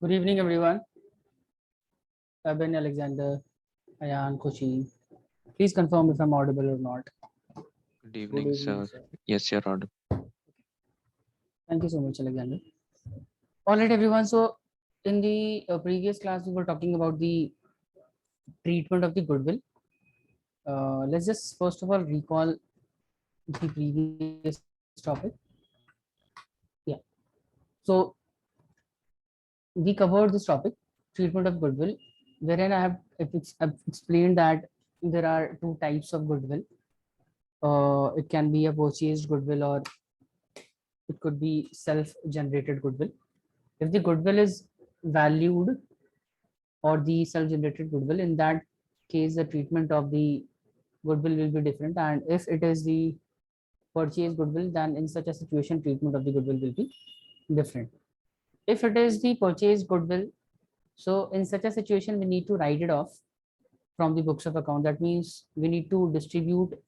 Good evening, everyone. Abin, Alexander, Ayan, Khushi. Please confirm if I'm audible or not. Good Good evening, evening, sir. sir. Yes, you're audible. Thank you so much, Alexander. All right, everyone. So, in the previous class, we were talking about the treatment of the goodwill. Let's just first of all recall the previous topic. Yeah. So, we covered this topic, treatment of goodwill, wherein I've explained that there are two types of goodwill. It can be a purchased goodwill or it could be self-generated goodwill. If the goodwill is valued or the self-generated goodwill, in that case, the treatment of the goodwill will be different. And if it is the purchased goodwill, then in such a situation, treatment of the goodwill will be different. If it is the purchased goodwill, so in such a situation, we need to write it off from the books of account. That means we need to distribute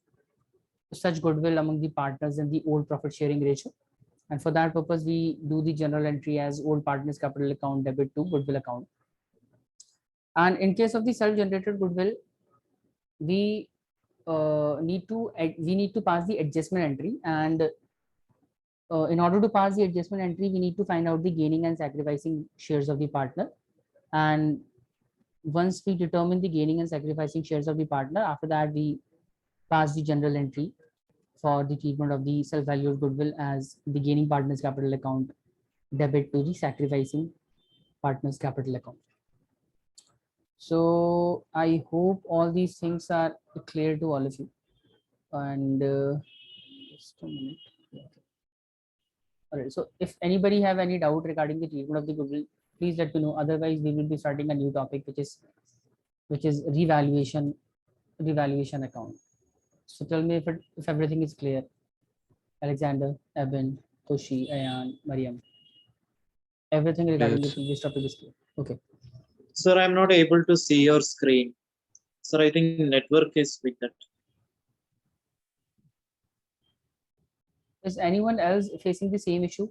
such goodwill among the partners in the old profit sharing ratio. And for that purpose, we do the general entry as old partners capital account debit to goodwill account. And in case of the self-generated goodwill, we we need to pass the adjustment entry. And in order to pass the adjustment entry, we need to find out the gaining and sacrificing shares of the partner. And once we determine the gaining and sacrificing shares of the partner, after that we pass the general entry for the treatment of the self-valued goodwill as the gaining partners capital account debit to the sacrificing partners capital account. So I hope all these things are clear to all of you. And just a minute. Yeah. All right. So if anybody have any doubt regarding the treatment of the goodwill, please let me know. Otherwise, we will be starting a new topic, which is revaluation account. So tell me if everything is clear. Alexander, Eben, Toshi, Ayan, Mariam. Everything Clear, regarding the sir. previous topic is clear. Okay. Sir, I'm not able to see your screen. Sir, I think network is with that. Is anyone else facing the same issue?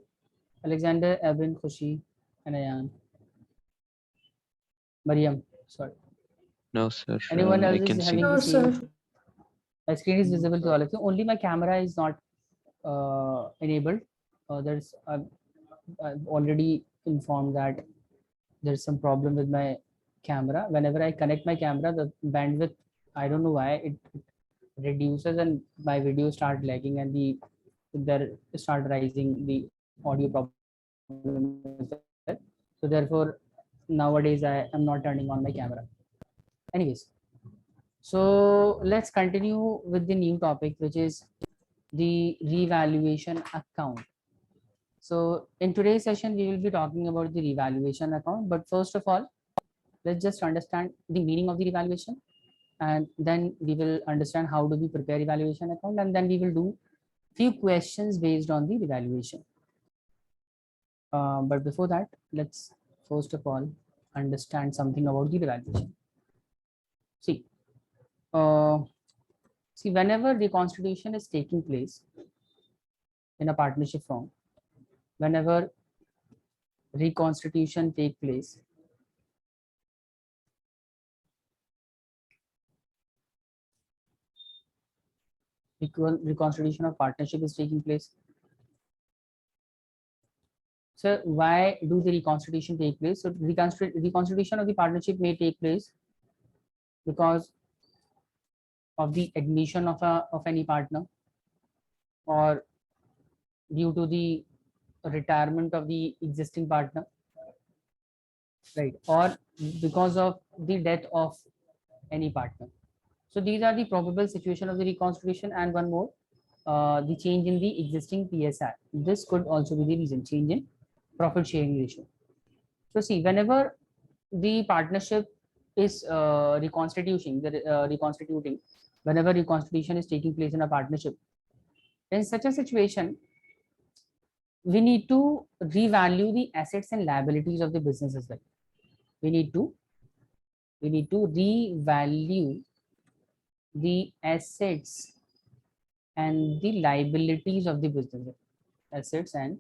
Alexander, Eben, Khushi, and Ayan. Mariam, sorry. No, sir. Anyone I else is can see. having the No, same sir. issue? My screen is visible to all of you. Only my camera is not enabled. I've already informed that there's some problem with my camera. Whenever I connect my camera, the bandwidth, I don't know why it reduces and my video start lagging and there start rising the audio problem is there. So therefore nowadays I am not turning on my camera. Anyways, so let's continue with the new topic, which is the revaluation account. So in today's session, we will be talking about the revaluation account. But first of all, let's just understand the meaning of the revaluation, and then we will understand how do we prepare evaluation account, and then we will do few questions based on the revaluation. But before that, let's first of all understand something about the revaluation. See, uh, whenever the constitution is taking place in a partnership firm, whenever reconstitution take place, reconstitution of partnership is taking place. So why do the reconstitution take place? So reconstitution of the partnership may take place because of the admission of any partner, or due to the retirement of the existing partner, right, or because of the death of any partner. So these are the probable situation of the reconstitution. And one more, the change in the existing PSR. This could also be the reason, change in profit sharing ratio. So see, whenever the partnership is reconstituting, whenever reconstitution is taking place in a partnership, in such a situation, we need to revalue the assets and liabilities of the business as well. We need to revalue the assets and the liabilities of the business. Assets and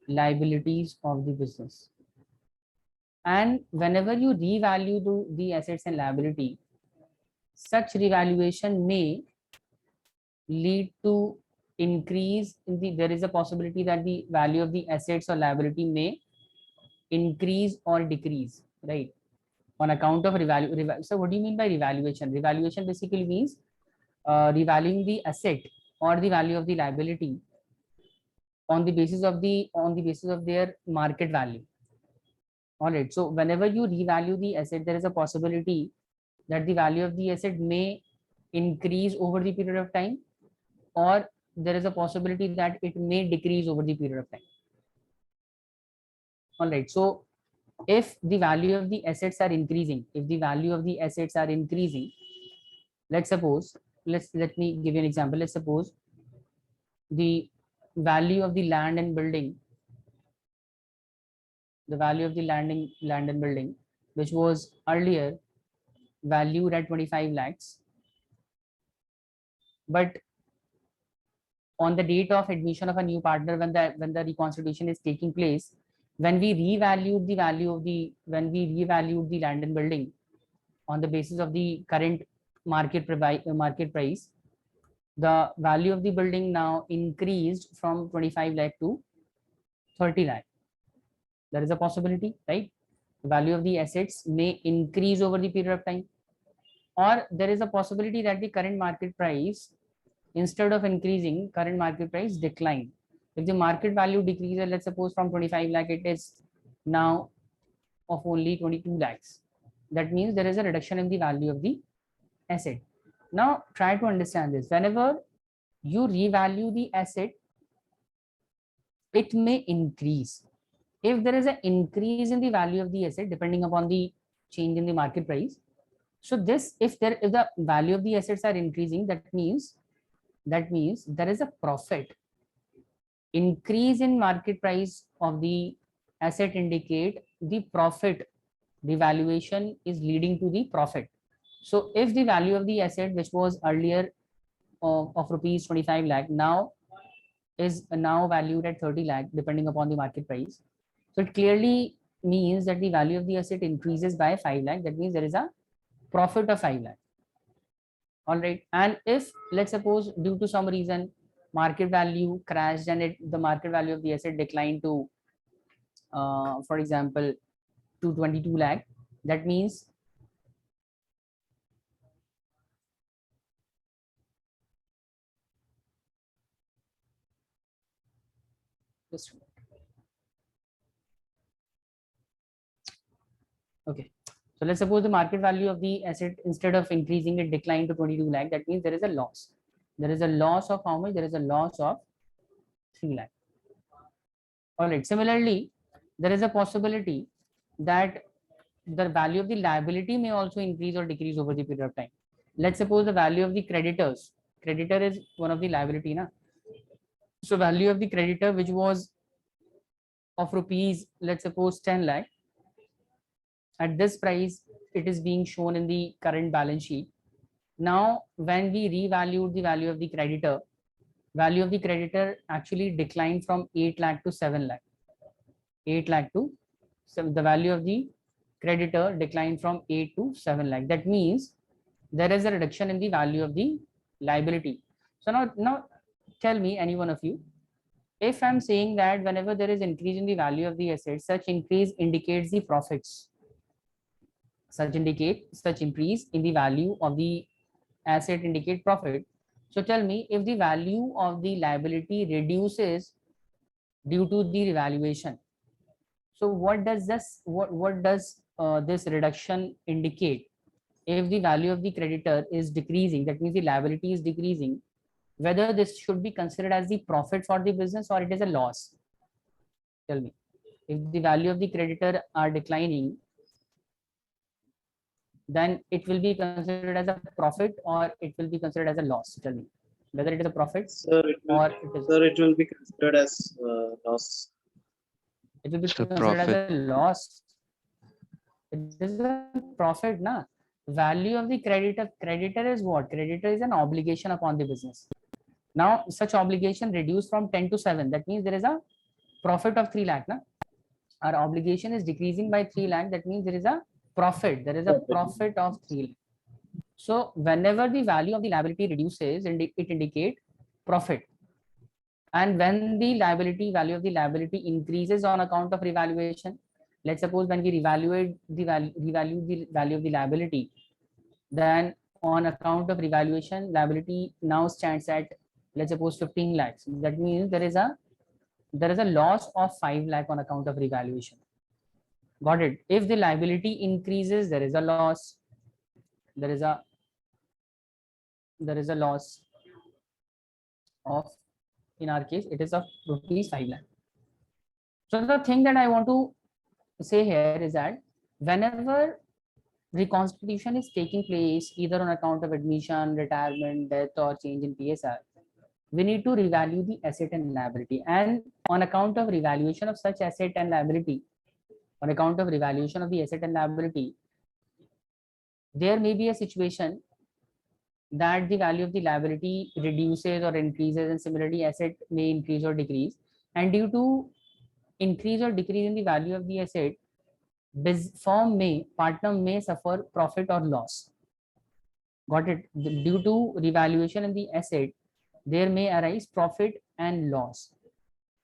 liabilities of the business. And whenever you revalue the assets and liability, such revaluation may lead to increase in the, there is a possibility that the value of the assets or liability may increase or decrease, right? On account of so what do you mean by revaluation? Revaluation basically means revaluing the asset or the value of the liability on the basis of their market value. All right. So whenever you revalue the asset, there is a possibility that the value of the asset may increase over the period of time, or there is a possibility that it may decrease over the period of time. All right. So if the value of the assets are increasing, let's suppose, let me give you an example. Let's suppose the value of the land and building, which was earlier valued at 25 lakhs, but on the date of admission of a new partner, when the reconstitution is taking place, when we revalued the land and building on the basis of the current market price, the value of the building now increased from 25 lakh to 30 lakh. There is a possibility, right? The value of the assets may increase over the period of time, or there is a possibility that the current market price, instead of increasing, current market price decline. If the market value decreases, let's suppose from 25 lakh, it is now of only 22 lakhs. That means there is a reduction in the value of the asset. Now try to understand this. Whenever you revalue the asset, it may increase. If there is an increase in the value of the asset depending upon the change in the market price, so this, if the value of the assets are increasing, that means there is a profit. Increase in market price of the asset indicate the profit. The valuation is leading to the profit. So if the value of the asset, which was earlier of rupees 25 lakh, now is now valued at 30 lakh depending upon the market price, so it clearly means that the value of the asset increases by 5 lakh. That means there is a profit of 5 lakh. All right. And if, let's suppose, due to some reason market value crashed and the market value of the asset declined to for example 222 lakh, that means okay, so let's suppose the market value of the asset, instead of increasing, it declined to 22 lakh. That means there is a loss. There is a loss of how much? There is a loss of 3 lakh. All right. Similarly, there is a possibility that the value of the liability may also increase or decrease over the period of time. Let's suppose the value of the creditor is one of the liability, na? So value of the creditor, which was of rupees, let's suppose 10 lakh, at this price it is being shown in the current balance sheet. Now when we revalued the value of the creditor actually declined from 8 lakh to 7 lakh. 8 lakh to, so the value of the creditor declined from 8 to 7 lakh. That means there is a reduction in the value of the liability. So now tell me, any one of you, if I'm saying that whenever there is increase in the value of the asset, such increase indicates the profits. Such increase in the value of the asset indicate profit. So tell me, if the value of the liability reduces due to the revaluation, so what does this reduction indicate? If the value of the creditor is decreasing, that means the liability is decreasing, whether this should be considered as the profit for the business or it is a loss. Tell me, if the value of the creditor are declining, then it will be considered as a profit or it will be considered as a loss. Tell me whether it is a profit. Sir, or it will be considered as loss. It will be It's a considered as profit. a loss. It is a profit, na? Value of the creditor is what? Creditor is an obligation upon the business. Now such obligation reduced from 10 to 7. That means there is a profit of 3 lakh, na? our obligation is decreasing by 3 lakh, that means there is a profit. There is a profit of 3 lakh. So whenever the value of the liability reduces, it indicates profit. And when the liability value of the liability increases on account of revaluation, let's suppose when we revalue the value of the liability, then on account of revaluation, liability now stands at, let's suppose, 15 lakhs. That means there is a loss of 5 lakh on account of revaluation. Got it? If the liability increases, there is a loss. There is a loss of, in our case, it is of rupees 5 lakh. So the thing that I want to say here is that whenever reconstitution is taking place, either on account of admission, retirement, death, or change in PSR, we need to revalue the asset and liability. And on account of revaluation of such asset and liability, on account of revaluation of the asset and liability, there may be a situation that the value of the liability reduces or increases, and similarly asset may increase or decrease. And due to increase or decrease in the value of the asset, partner may suffer profit or loss. Got it? Due to revaluation in the asset, there may arise profit and loss.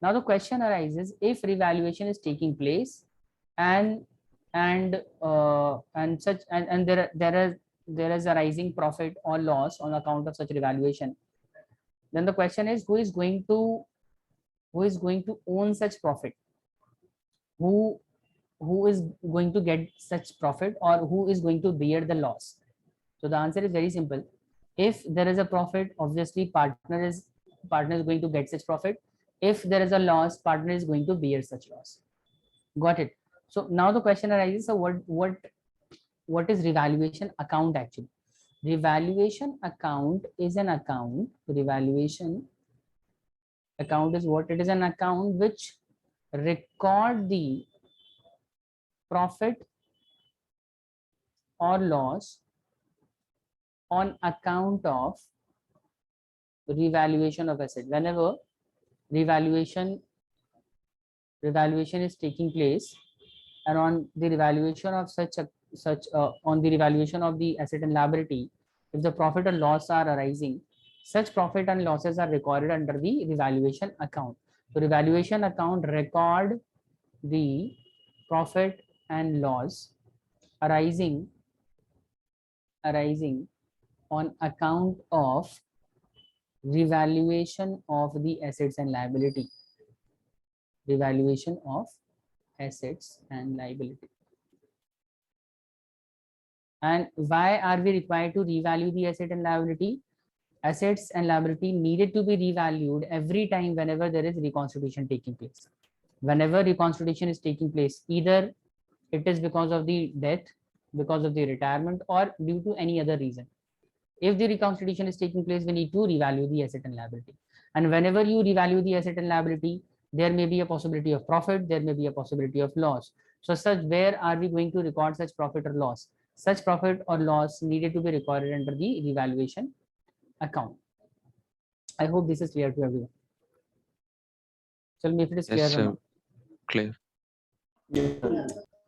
Now the question arises, if revaluation is taking place and there is arising profit or loss on account of such revaluation, then the question is, who is going to own such profit? Who is going to get such profit, or who is going to bear the loss? So the answer is very simple. If there is a profit, obviously partner is going to get such profit. If there is a loss, partner is going to bear such loss. Got it? So now the question arises, so what is revaluation account actually? Revaluation account is an account. Revaluation account is what? It is an account which record the profit or loss on account of revaluation of asset. Whenever revaluation is taking place, and on the revaluation of on the revaluation of the asset and liability, if the profit or loss are arising, such profit and losses are recorded under the revaluation account. So revaluation account record the profit and loss arising on account of revaluation of the assets and liability. Revaluation of assets and liability. And why are we required to revalue the asset and liability? Assets and liability needed to be revalued every time whenever there is reconstitution taking place. Whenever reconstitution is taking place, either it is because of the death, because of the retirement, or due to any other reason. If the reconstitution is taking place, we need to revalue the asset and liability. And whenever you revalue the asset and liability, there may be a possibility of profit, there may be a possibility of loss. So where are we going to record such profit or loss? Such profit or loss needed to be recorded under the revaluation account. I hope this is clear to everyone. Tell me if it is clear Yes, or sir. not. Clear.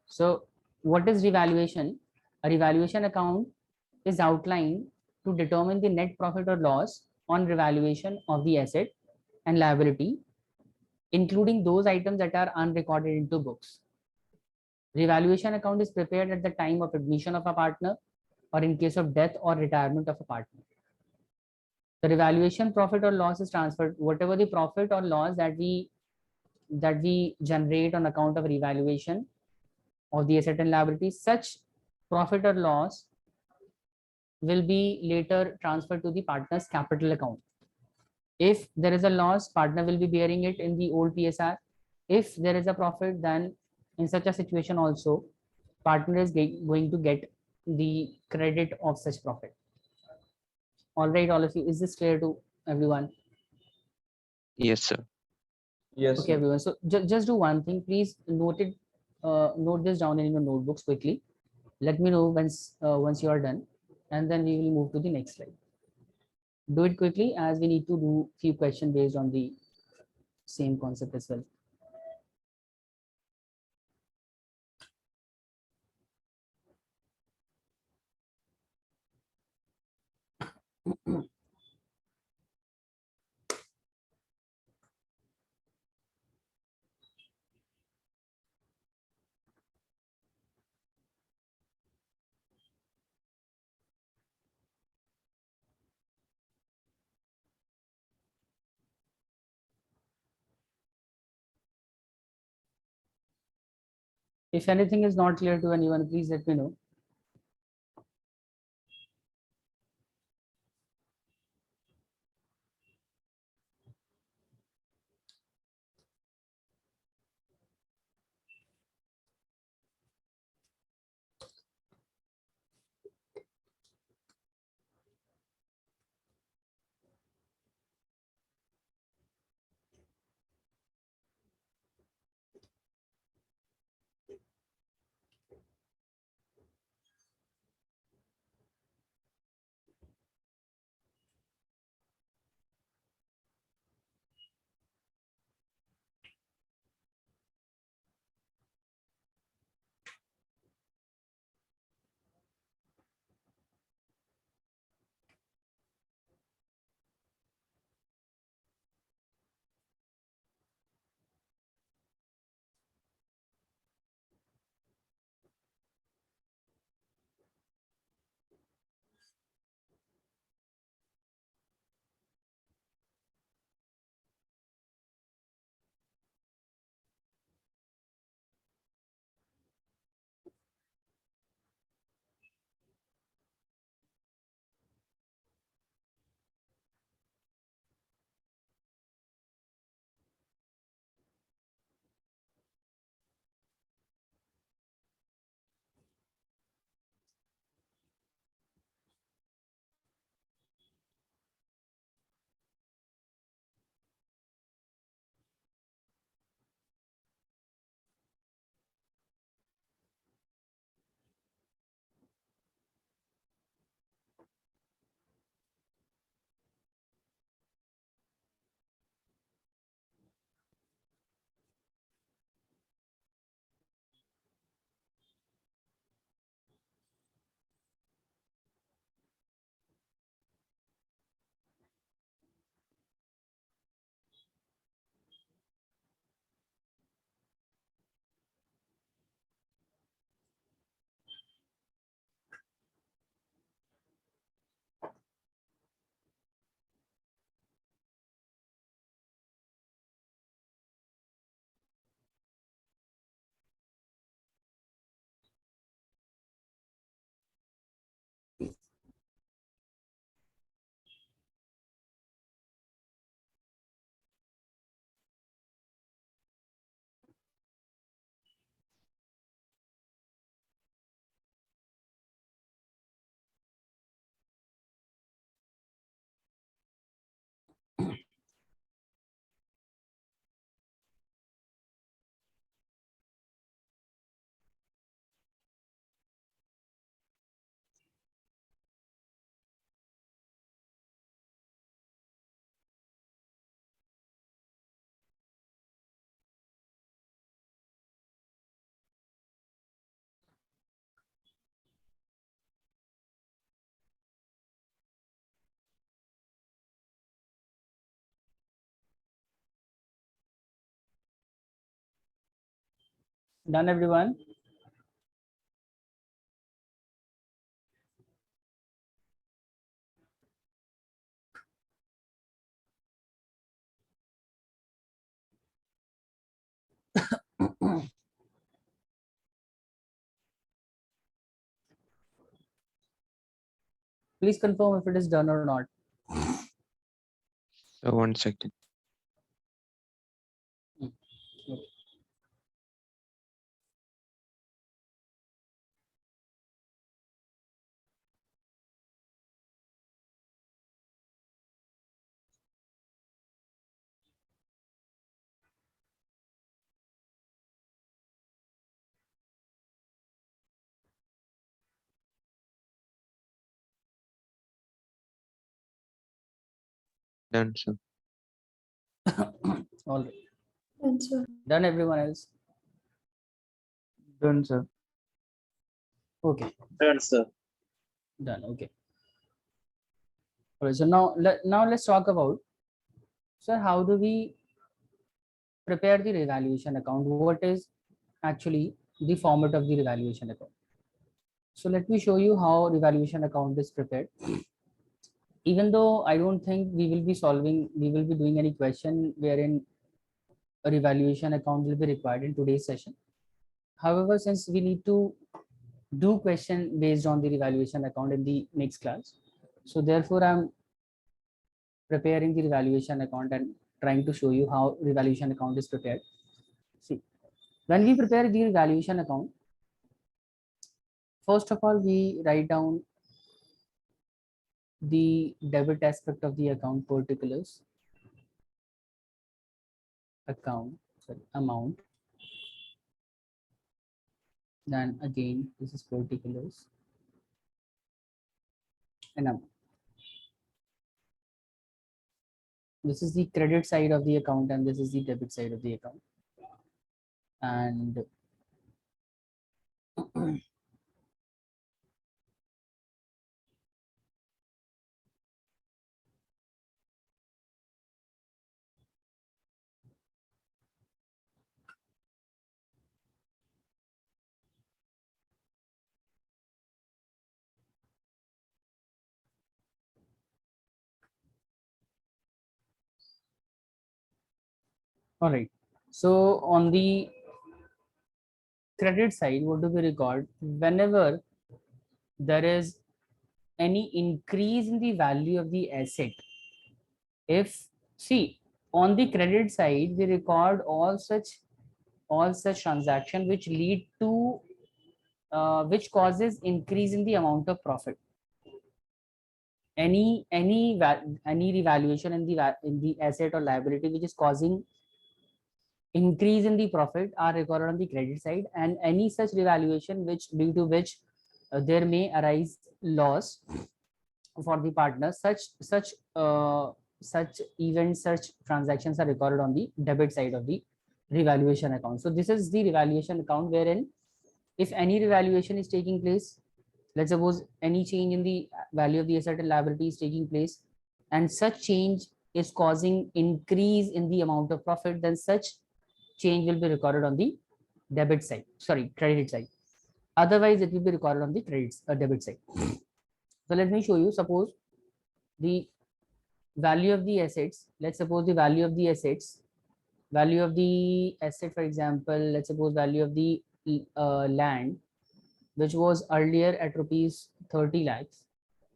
So what is revaluation? A revaluation account is outlined to determine the net profit or loss on revaluation of the asset and liability, including those items that are unrecorded into books. Revaluation account is prepared at the time of admission of a partner, or in case of death or retirement of a partner. The revaluation profit or loss is transferred. Whatever the profit or loss that we generate on account of revaluation of the asset and liability, such profit or loss will be later transferred to the partner's capital account. If there is a loss, partner will be bearing it in the old PSR. If there is a profit, then in such a situation also, partner is going to get the credit of such profit. All right, all of you, is this clear to everyone? Yes, sir. Yes. Okay, everyone. So just do one thing, please note this down in your notebooks quickly. Let me know once you are done, and then we will move to the next slide. Do it quickly, as we need to do few questions based on the same concept as well. If anything is not clear to anyone, please let me know. Done, everyone? Please confirm if it is done or not. So 1 second. Done, sir. All right. And so Done, everyone else? Done, sir. Okay, Done, sir. done. Okay. Alright, so now let's talk about, sir, how do we prepare the revaluation account? What is actually the format of the revaluation account? So let me show you how revaluation account is prepared. Even though I don't think we will be doing any question wherein a revaluation account will be required in today's session. However, since we need to do question based on the revaluation account in the next class, so therefore I'm preparing the revaluation account and trying to show you how revaluation account is prepared. See, when we prepare the revaluation account, first of all, we write down the debit aspect of the account particulars, amount. Then again, this is particulars and amount. This is the credit side of the account and this is the debit side of the account. And all right. So on the credit side, what do we record? Whenever there is any increase in the value of the asset, if see on the credit side, we record all such transaction which lead to which causes increase in the amount of profit. Any revaluation in the asset or liability which is causing increase in the profit are recorded on the credit side, and any such revaluation which due to which there may arise loss for the partner, such events, such transactions are recorded on the debit side of the revaluation account. So this is the revaluation account wherein if any revaluation is taking place, let's suppose any change in the value of the asset and liability is taking place, and such change is causing increase in the amount of profit, then such change will be recorded on the credit side. Otherwise, it will be recorded on the debit side. So let me show you. Suppose the value of the assets. Let's suppose the value of the asset, for example, let's suppose value of the land, which was earlier at rupees 30 lakhs.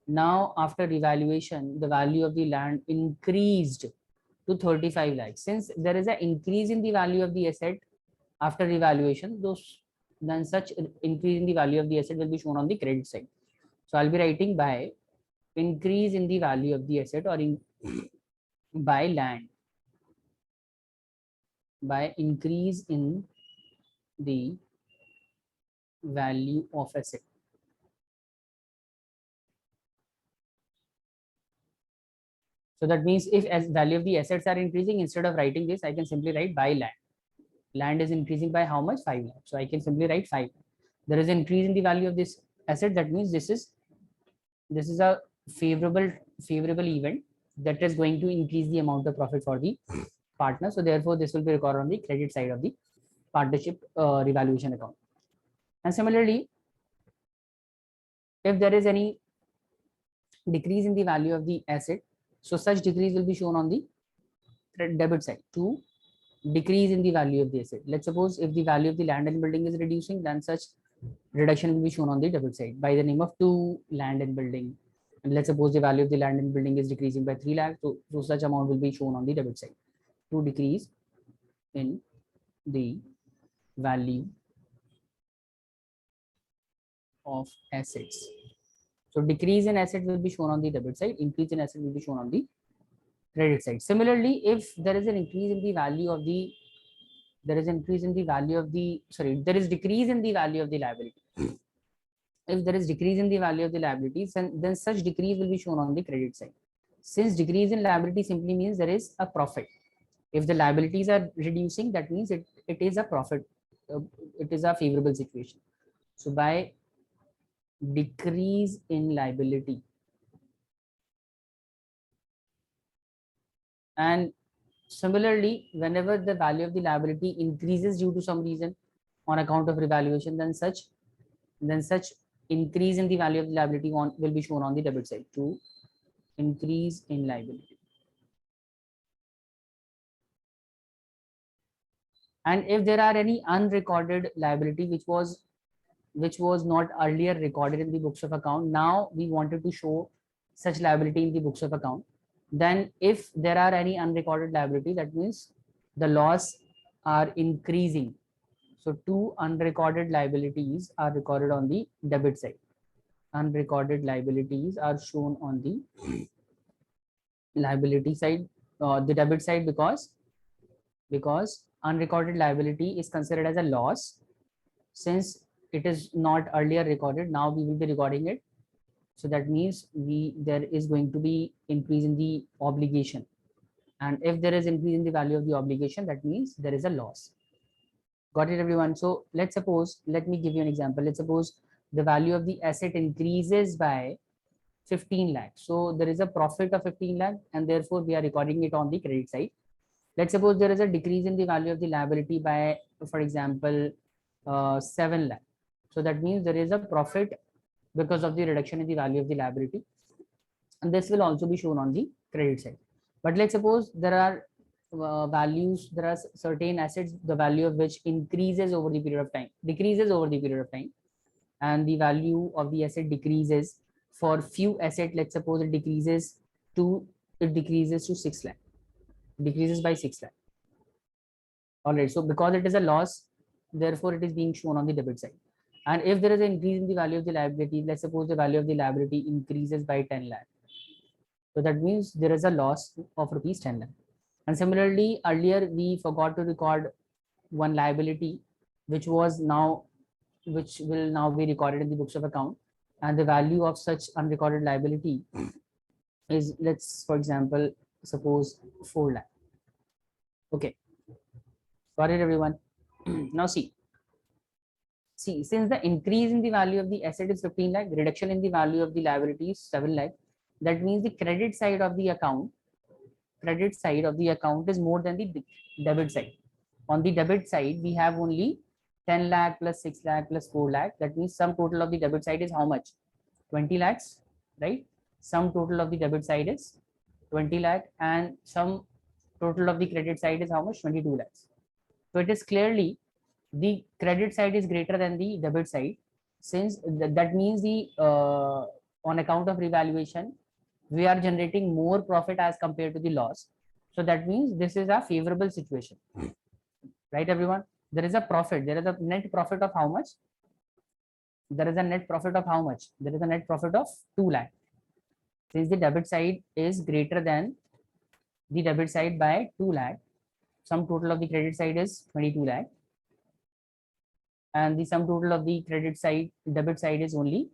Now, after revaluation, the value of the land increased to 35 lakhs. Since there is an increase in the value of the asset after revaluation, then such increase in the value of the asset will be shown on the credit side. So I'll be writing by increase in the value of the asset or by land, by increase in the value of asset. So that means if as value of the assets are increasing, instead of writing this, I can simply write by land. Land is increasing by how much? 5 lakh. So I can simply write 5. There is an increase in the value of this asset. That means this is a favorable event that is going to increase the amount of profit for the partner. So therefore, this will be recorded on the credit side of the partnership revaluation account. And similarly, if there is any decrease in the value of the asset, so such decrease will be shown on the debit side to decrease in the value of the asset. Let's suppose if the value of the land and building is reducing, then such reduction will be shown on the debit side by the name of to land and building. And let's suppose the value of the land and building is decreasing by 3 lakh, so such amount will be shown on the debit side to decrease in the value of assets. So decrease in asset will be shown on the debit side, increase in asset will be shown on the credit side. Similarly, if there is an increase in the value of the there is decrease in the value of the liability. If there is decrease in the value of the liabilities, then such decrease will be shown on the credit side. Since decrease in liability simply means there is a profit. If the liabilities are reducing, that means it is a profit. It is a favorable situation. So by decrease in liability, And similarly, whenever the value of the liability increases due to some reason on account of revaluation, then such increase in the value of the liability will be shown on the debit side to increase in liability. And if there are any unrecorded liability which was not earlier recorded in the books of account, now we wanted to show such liability in the books of account, then if there are any unrecorded liability, that means the loss are increasing. So two unrecorded liabilities are recorded on the debit side. Unrecorded liabilities are shown on the liability side, the debit side, because unrecorded liability is considered as a loss. Since it is not earlier recorded, now we will be recording it. So that means there is going to be increase in the obligation. And if there is increase in the value of the obligation, that means there is a loss. Got it, everyone? So let me give you an example. Let's suppose the value of the asset increases by 15 lakh. So there is a profit of 15 lakh, and therefore we are recording it on the credit side. Let's suppose there is a decrease in the value of the liability by, for example, 7 lakh. So that means there is a profit because of the reduction in the value of the liability, and this will also be shown on the credit side. But let's suppose there are there are certain assets, the value of which increases over the period of time, decreases over the period of time, and the value of the asset decreases for few asset. Let's suppose it decreases to 6 lakh, decreases by 6 lakh. All right, so because it is a loss, therefore it is being shown on the debit side. And if there is an increase in the value of the liability, let's suppose the value of the liability increases by 10 lakh. So that means there is a loss of rupees 10 lakh. And similarly, earlier we forgot to record one liability, which will now be recorded in the books of account. And the value of such unrecorded liability is, let's for example, suppose 4 lakh. Okay. Got it, everyone? Now see, since the increase in the value of the asset is 15 lakh, the reduction in the value of the liability is 7 lakh. That means the credit side of the account is more than the debit side. On the debit side, we have only 10 lakh plus 6 lakh plus 4 lakh. That means sum total of the debit side is how much? 20 lakhs, right? Sum total of the debit side is 20 lakh, and sum total of the credit side is how much? 22 lakhs. So it is clearly the credit side is greater than the debit side. Since that means the on account of revaluation, we are generating more profit as compared to the loss. So that means this is a favorable situation, right, everyone? There is a profit. There is a net profit of how much? There is a net profit of how much? There is a net profit of 2 lakh. Since the debit side is greater than the debit side by 2 lakh, sum total of the credit side is 22 lakh, and the sum total of the debit side is only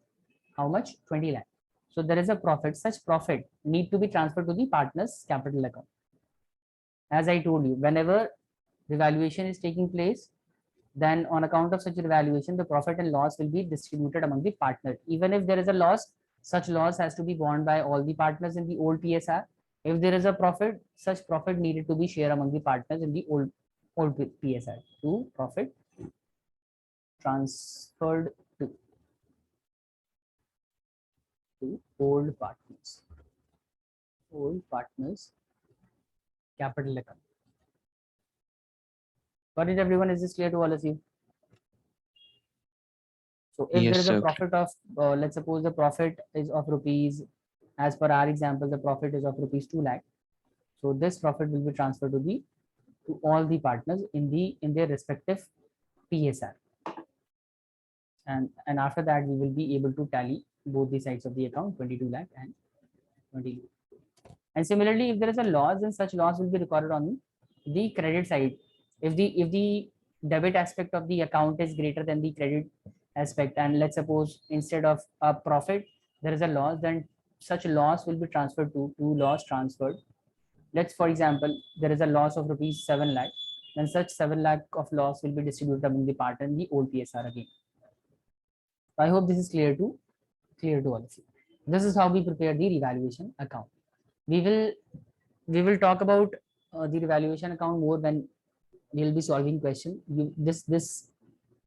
how much? 20 lakh. So there is a profit. Such profit need to be transferred to the partner's capital account. As I told you, whenever revaluation is taking place, then on account of such revaluation, the profit and loss will be distributed among the partners. Even if there is a loss, such loss has to be borne by all the partners in the old PSR. If there is a profit, such profit needed to be shared among the partners in the old PSR. To profit transferred to old partners capital account. Got it, everyone? Is this clear to all of you? So if Yes, there is a sir. profit of let's suppose the profit is of rupees, as per our example, the profit is of rupees 2 lakh. So this profit will be transferred to all the partners in their respective PSR. And after that, we will be able to tally both the sides of the account, 22 lakh and 20 lakh. And similarly, if there is a loss, then such loss will be recorded on the credit side. If the debit aspect of the account is greater than the credit aspect, and let's suppose instead of a profit there is a loss, then such loss will be transferred to loss transferred. Let's, for example, there is a loss of rupees 7 lakh, then such 7 lakh of loss will be distributed among the partner in the old PSR again. I hope this is clear to all of you. This is how we prepare the revaluation account. We we will talk about the revaluation account more when we'll be solving question. This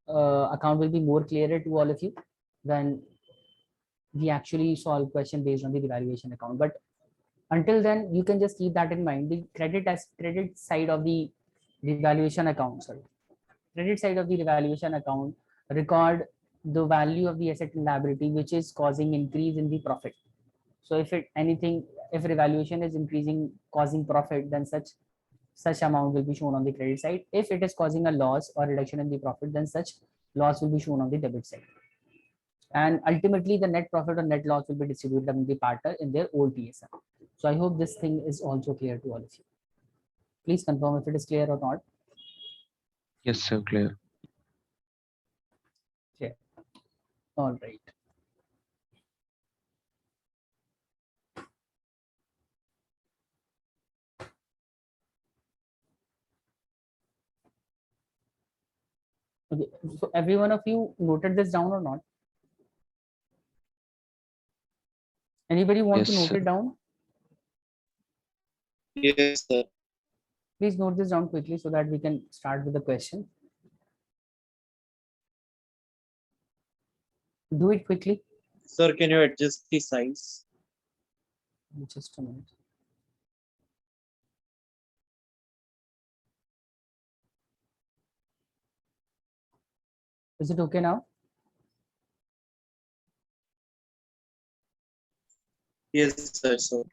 account will be more clearer to all of you when we actually solve question based on the revaluation account. But until then, you can just keep that in mind. The credit side of the revaluation account, sorry, credit side of the revaluation account record the value of the asset and liability which is causing increase in the profit. So if revaluation is increasing causing profit, then such amount will be shown on the credit side. If it is causing a loss or reduction in the profit, then such loss will be shown on the debit side. And ultimately, the net profit or net loss will be distributed among the partner in their old TSM. So I hope this thing is also clear to all of you. Please confirm if it is clear or not. Yes, sir. Clear. Clear. All right. Okay. So every one of you noted this down or not? Anybody want Yes, to note sir. it down? Yes, sir. Please note this down quickly so that we can start with the question. Do it quickly. Sir, can you adjust the size? Just a minute. Is it okay now? Yes, sir. So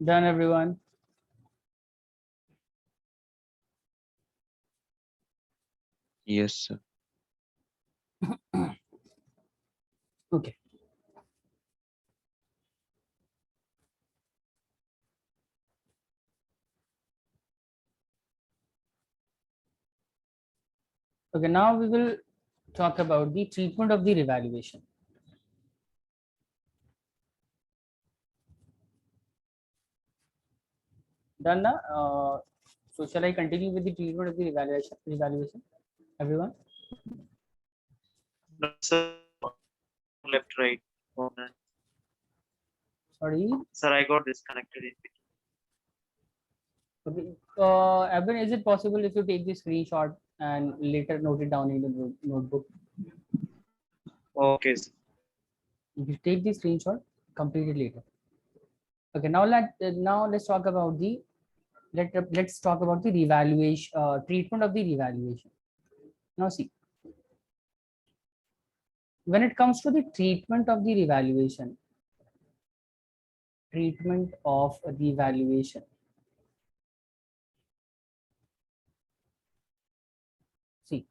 Done, everyone. Yes, sir. Okay. Okay, now we will talk about the treatment of the revaluation. Done na? So shall I continue with the treatment of the revaluation? Everyone? No, sir. Left, right. Sorry. Sir, I got disconnected in between. Okay. Evan, is it possible if you take the screenshot and later note it down in the notebook? Okay, sir. If you take the screenshot, complete it later. Okay. Now let's talk about the let's talk about the revaluation treatment of the revaluation. Now see, when it comes to the treatment of the revaluation, see,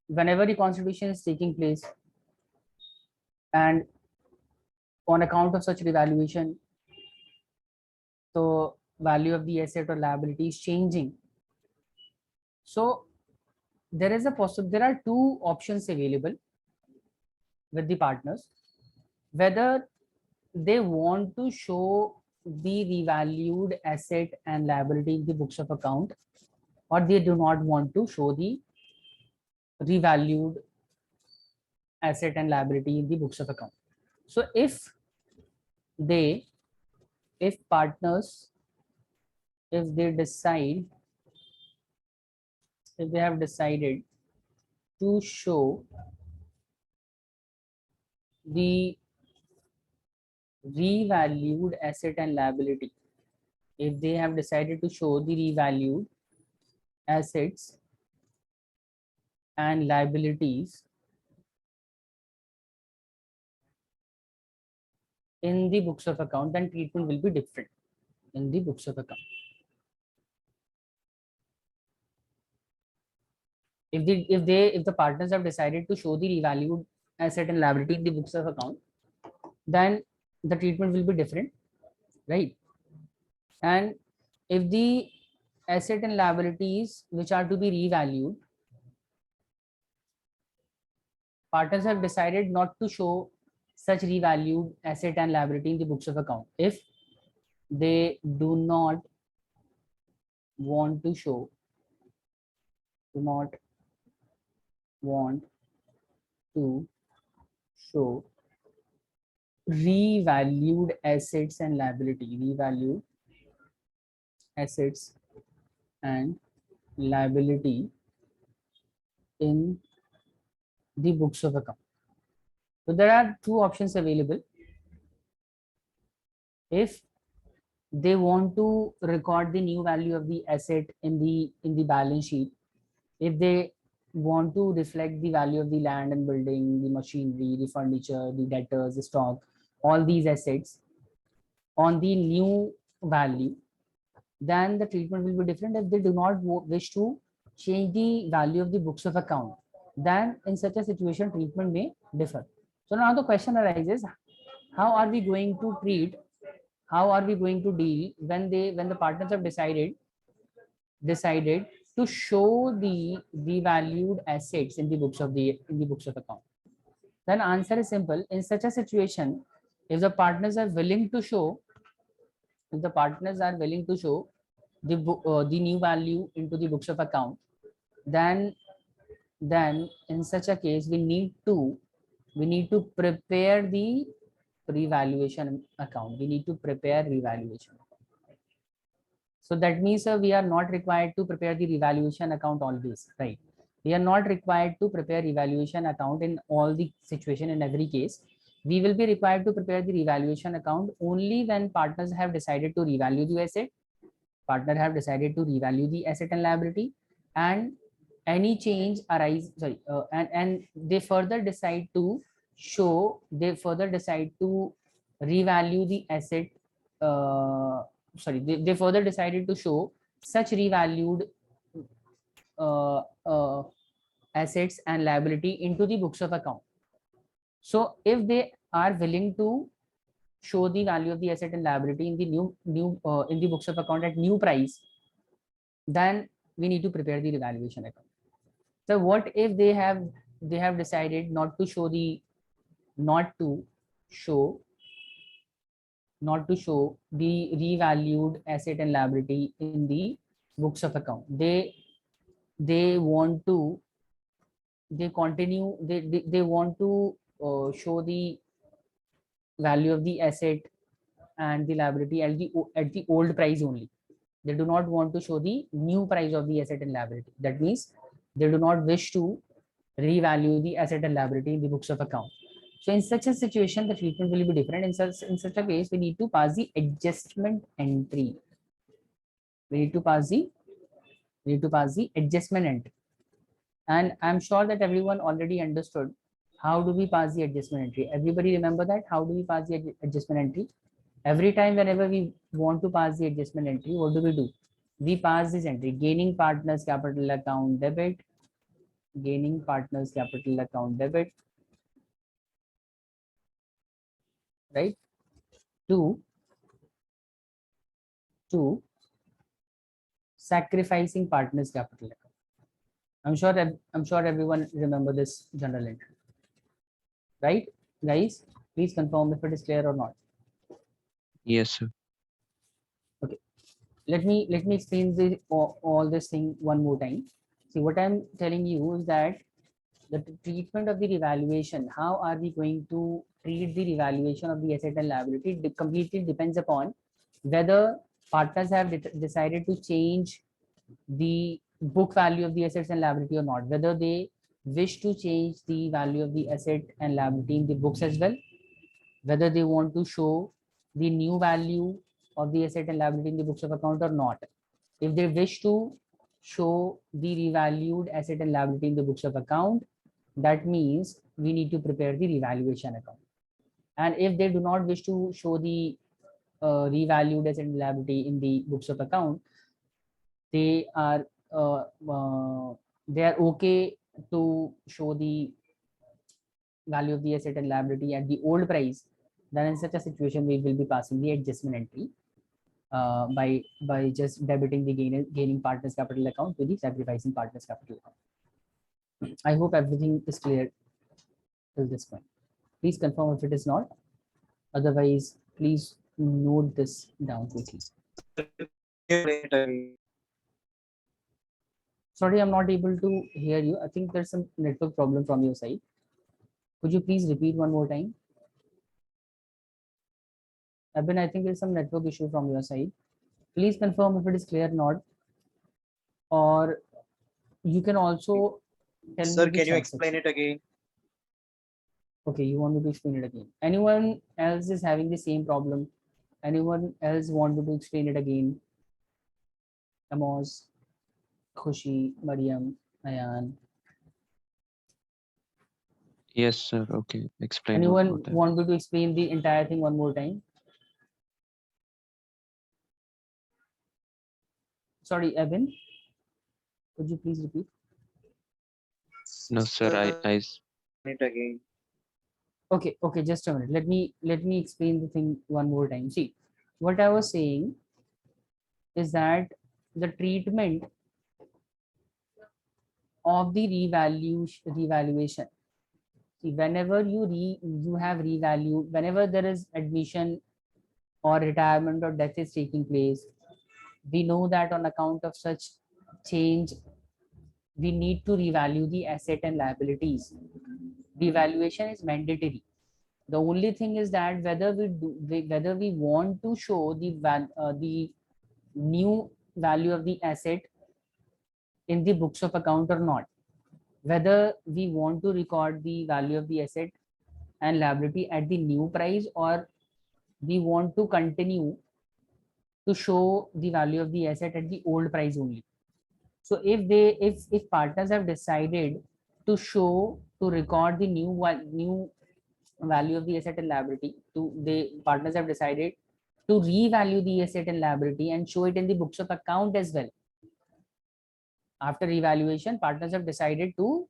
whenever the constitution is taking place and on account of such revaluation, the value of the asset or liability is changing. So there are two options available with the partners, whether they want to show the revalued asset and liability in the books of account, or they do not want to show the revalued asset and liability in the books of account. So if partners, if they have decided to show the revalued asset and liability, if they have decided to show the revalued assets and liabilities in the books of account, then treatment will be different in the books of account. If the partners have decided to show the revalued asset and liability in the books of account, then the treatment will be different, right? And if the asset and liabilities which are to be revalued, partners have decided not to show such revalued asset and liability in the books of account, if they do not want to show revalued assets and liability, in the books of account. So there are two options available. If they want to record the new value of the asset in the balance sheet, if they want to reflect the value of the land and building, the machinery, the furniture, the debtors, the stock, all these assets on the new value, then the treatment will be different. If they do not wish to change the value of the books of account, then in such a situation treatment may differ. So now the question arises, how are we going to deal when the partners have decided to show the valued assets in the books of account? Then answer is simple. In such a situation, if the partners are willing to show the new value into the books of account, then in such a case we need to prepare the revaluation account. So that means we are not required to prepare the revaluation account always, right? We are not required to prepare revaluation account in all the situation. In every case, we will be required to prepare the revaluation account only when partners have decided to revalue the asset, and liability, and any change arise, and they further decide to revalue the asset, they further decided to show such revalued uh, uh, assets and liability into the books of account. So if they are willing to show the value of the asset and liability in the in the books of account at new price, then we need to prepare the revaluation account. So what if they have decided not to show not to show the revalued asset and liability in the books of account. They want to they continue they want to show the value of the asset and the liability at the old price only. They do not want to show the new price of the asset and liability. That means they do not wish to revalue the asset and liability in the books of account. So in such a situation, the treatment will be different. In such a case, we need to pass the adjustment entry. We need to pass the adjustment entry. And I'm sure that everyone already understood how do we pass the adjustment entry. Everybody remember that? How do we pass the adjustment entry? Every time whenever we want to pass the adjustment entry, what do? We pass this entry: gaining partners capital account debit, gaining partners capital account debit, right? To sacrificing partners capital account. I'm sure everyone remember this journal entry, right? Guys, please confirm if it is clear or not. Yes, sir. Let me explain all this thing one more time. See, what I'm telling you is that the treatment of the revaluation, how are we going to treat the revaluation of the asset and liability, completely depends upon whether partners have decided to change the book value of the assets and liability or not, whether they wish to change the value of the asset and liability in the books as well, whether they want to show the new value of the asset and liability in the books of account or not. If they wish to show the revalued asset and liability in the books of account, that means we need to prepare the revaluation account. And if they do not wish to show the revalued asset and liability in the books of account, they are uh, uh, they are okay to show the value of the asset and liability at the old price. Then in such a situation, we will be passing the adjustment entry by just debiting the gaining partners capital account to the sacrificing partners capital account. I hope everything is clear till this point. Please confirm if it is not. Otherwise, please note this down quickly. Sorry, I'm not able to hear you. I think there's some network problem from your side. Could you please repeat one more time? Abin, I think there's some network issue from your side. Please confirm if it is clear or not. Or you can also tell me. Sir, can you explain it again? Okay, you want me to explain it again. Anyone else is having the same problem? Anyone else want me to explain it again? Amos, Khushi, Mariam, Ayan. Yes, sir. Okay. Explain one Anyone more time. want me to explain the entire thing one more time? Sorry, Evan. Could you please repeat? No, sir. It again. Okay, just a minute. Let me explain the thing one more time. See, what I was saying is that the treatment of the revaluation. See, whenever you have revalued, whenever there is admission or retirement or death is taking place, we know that on account of such change, we need to revalue the asset and liabilities. Revaluation is mandatory. The only thing is that whether we want to show the new value of the asset in the books of account or not, whether we want to record the value of the asset and liability at the new price, or we want to continue to show the value of the asset at the old price only. So if partners have decided to record the new value of the asset and liability, partners have decided to revalue the asset and liability and show it in the books of account as well. After revaluation, partners have decided to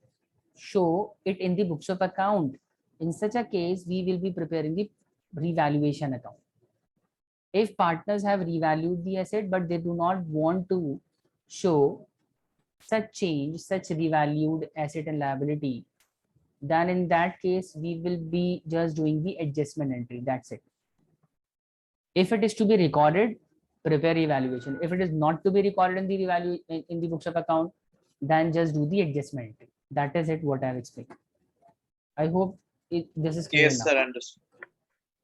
show it in the books of account. In such a case, we will be preparing the revaluation account. If partners have revalued the asset but they do not want to show such revalued asset and liability, then in that case we will be just doing the adjustment entry. That's it. If it is to be recorded, prepare revaluation. If it is not to be recorded in the in the books of account, then just do the adjustment. That is it. What I have explained. I hope this is clear Yes, now. sir. Understood.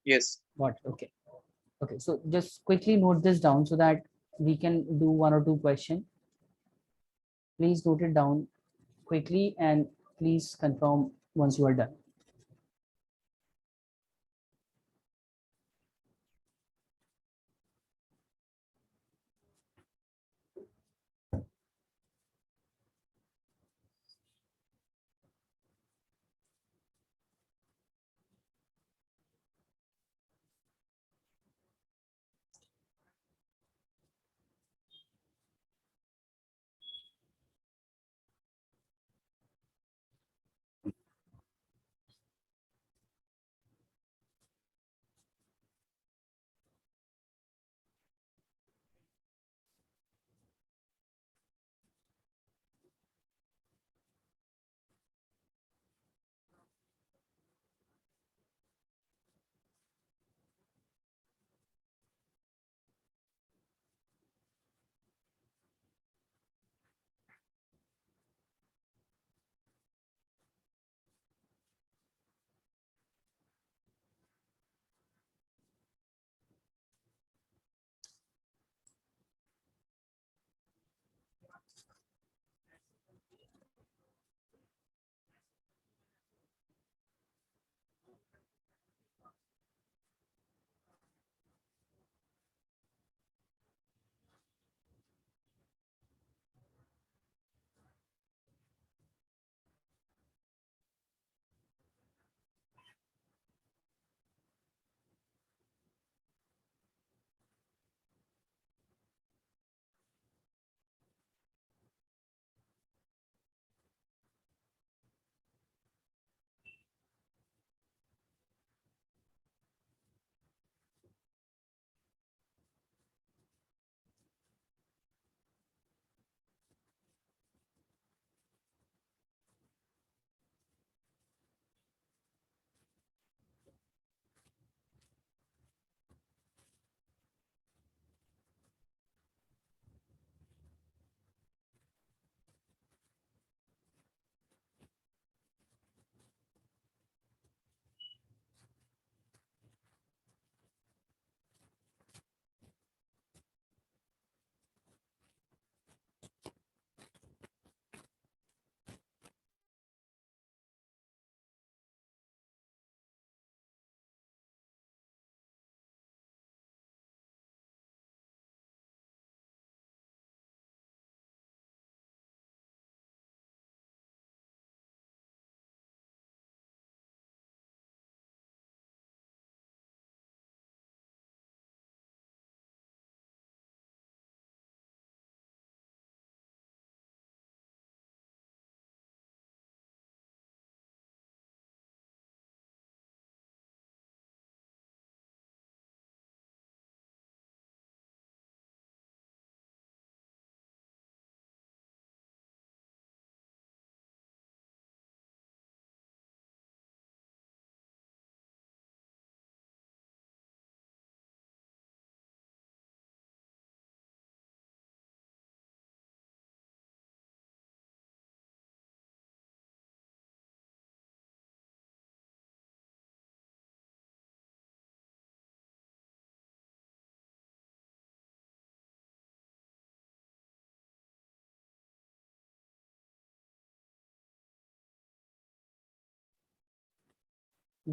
Yes. What? Okay. Okay. So just quickly note this down so that we can do 1 or 2 questions. Please note it down quickly and please confirm once you are done.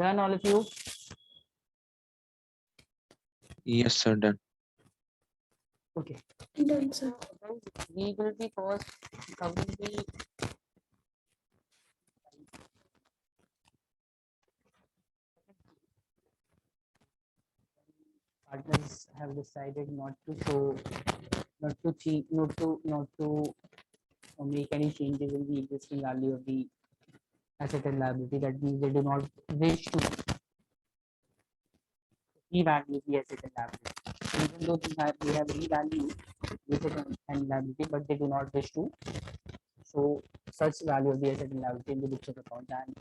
Done, all of you? Yes, sir. Done. Okay. Done, sir. We will be first covering the partners have decided not to show, not to make any changes in the existing value of the asset and liability. That means they do not wish to revalue the asset and liability. Even though they have revalued the asset and liability, but they do not wish to show such value of the asset and liability in the books of account. And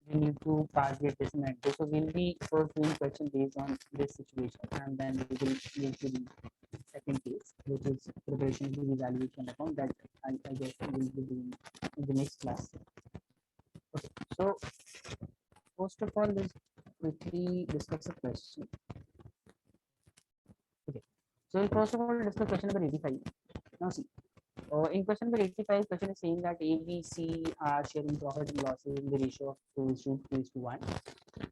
we need to pass the adjustment. So we'll be first doing question based on this situation, and then we will move to the second case, which is preparation of the evaluation account that I guess we will be doing in the next class. Okay, so first of all, let's quickly discuss a question. Okay, so we'll first of all discuss question number 85. Now see, in question number 85, question is saying that A, B, C are sharing profit and losses in the ratio of 2:1,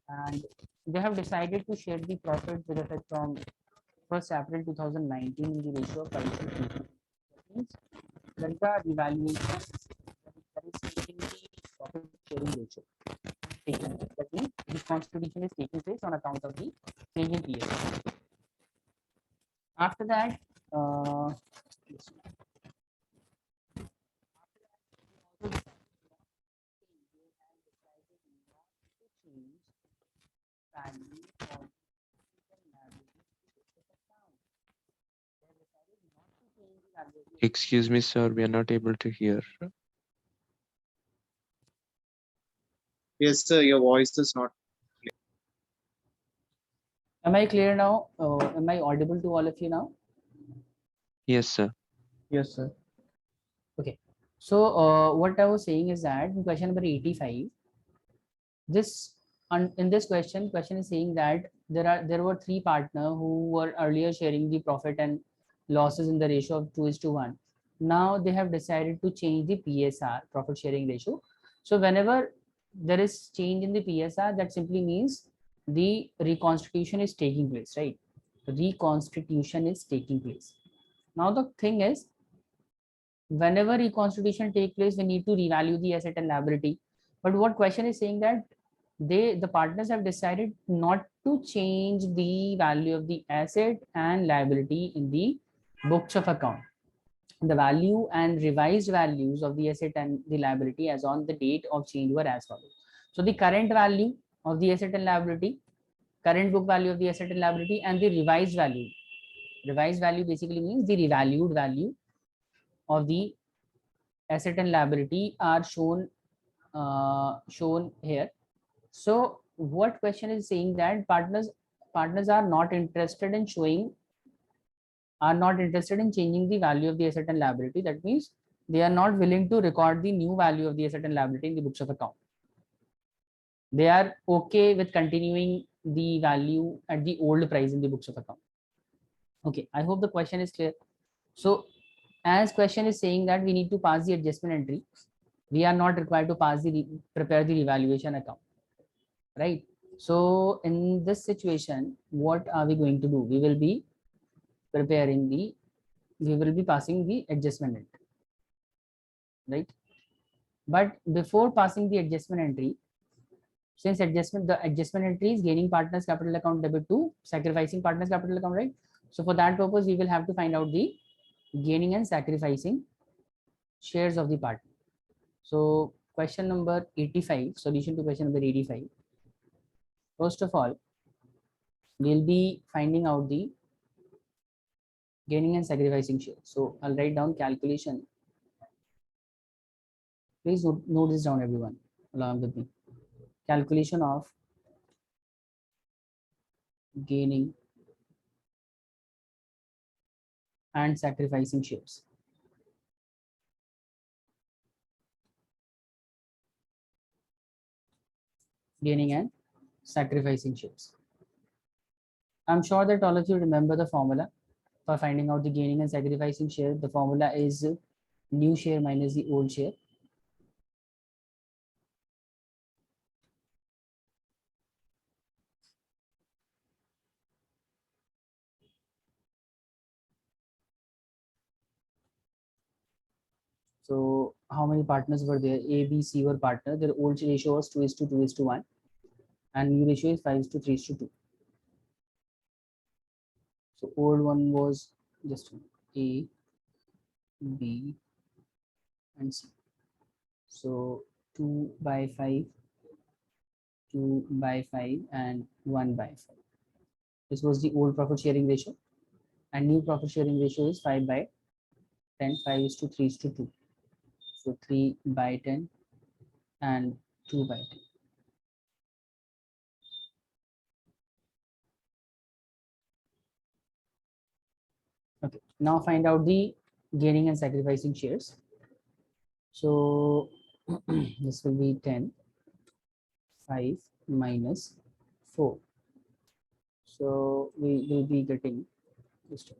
and they have decided to share the profit with effect from 1st April 2019 in the ratio of 5:3. That means that is the evaluation that is taking the profit sharing ratio. That means this constitution is taking place on account of the change in PS. After that, this one. Excuse me, sir, we are not able to hear. Yes, sir, your voice is not. Am I clear now? Am I audible to all of you now? Yes, sir. Yes, sir. Okay. So what I was saying is that in question number 85, in this question is saying that there were three partners who were earlier sharing the profit and losses in the ratio of 2:1. Now they have decided to change the PSR, profit sharing ratio. So whenever there is change in the PSR, that simply means the reconstitution is taking place, right? Reconstitution is taking place. Now the thing is, whenever reconstitution take place, we need to revalue the asset and liability. But what question is saying that the partners have decided not to change the value of the asset and liability in the books of account. The value and revised values of the asset and the liability as on the date of change were as follows. So the current value of the asset and liability, current book value of the asset and liability, and the revised value. Revised value basically means the revalued value of the asset and liability are shown here. So what question is saying that partners are not interested in changing the value of the asset and liability. That means they are not willing to record the new value of the asset and liability in the books of account. They are okay with continuing the value at the old price in the books of account. Okay, I hope the question is clear. So as question is saying that we need to pass the adjustment entry, we are not required to prepare the revaluation account, right? So in this situation, what are we going to do? We will be passing the adjustment entry, right? But before passing the adjustment entry, since the adjustment entry is gaining partners capital account debit to sacrificing partners capital account, right? So for that purpose, we will have to find out the gaining and sacrificing shares of the partner. So question number 85, solution to question number 85. First of all, we'll be finding out the gaining and sacrificing shares. So I'll write down calculation. Please note this down, everyone, along with me. Calculation of gaining and sacrificing shares. Gaining and sacrificing shares. I'm sure that all of you remember the formula for finding out the gaining and sacrificing share. The formula is new share minus the old share. So how many partners were there? A, B, C were partners. Their old ratio was 2:1, and new ratio is 5:3:2. So old one was just A, B, and C. So 2/5, 2/5, and 1/5. This was the old profit sharing ratio, and new profit sharing ratio is 5/10, 5:3:2. So 3/10 and 2/10. Okay, now find out the gaining and sacrificing shares. So this will be 10, 5 minus 4. So we will be getting this.